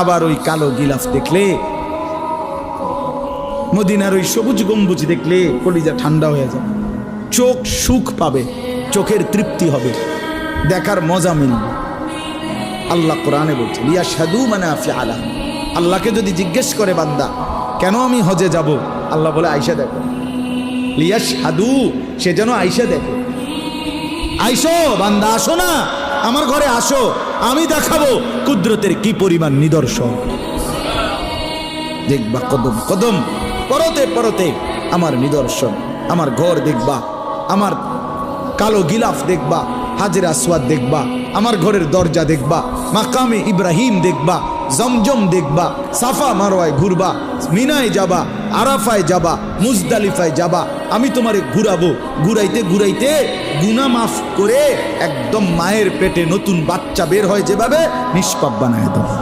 আবার ওই কালো গিলাফ দেখলে, মদিনার ওই সবুজ গম্বুজ দেখলে কলিজা ঠান্ডা হয়ে যাবে, চোখ সুখ পাবে, চোখের তৃপ্তি হবে, দেখার মজা মিলবে। আল্লাহ কোরআনে বলছে লিয়াশহাদু মানাফিআ লাহুম। আল্লাহকে যদি জিজ্ঞেস করে বান্দা কেন আমি হজে যাব, আল্লাহ বলে আইসা দেখো। লিয়াশহাদু, সে যেন আইসা দেখে। আইসো বান্দা, আসো না আমার ঘরে, আসো, আমি দেখাবো কুদরতের কি পরিমাণ নিদর্শন। দেখবা কদম কদম, পরতে পরতে আমার নিদর্শন। আমার ঘর দেখবা, আমার কালো গিলাফ দেখবা, হাজরে আসওয়াদ দেখবা, আমার ঘরের দরজা দেখবা, মাকামে ইব্রাহিম দেখবা, জমজম দেখবা, সাফা মারওয়ায় ঘুরবা, মিনায় যাবা, আরাফায় যাবা, মুজদালিফায় যাবা। আমি তোমারে ঘুরাবো, ঘুরাইতে ঘুরাইতে গুনাহ মাফ করে একদম মায়ের পেটে নতুন বাচ্চা বের হয় যেভাবে, নিষ্পাপ বানায় দেবো।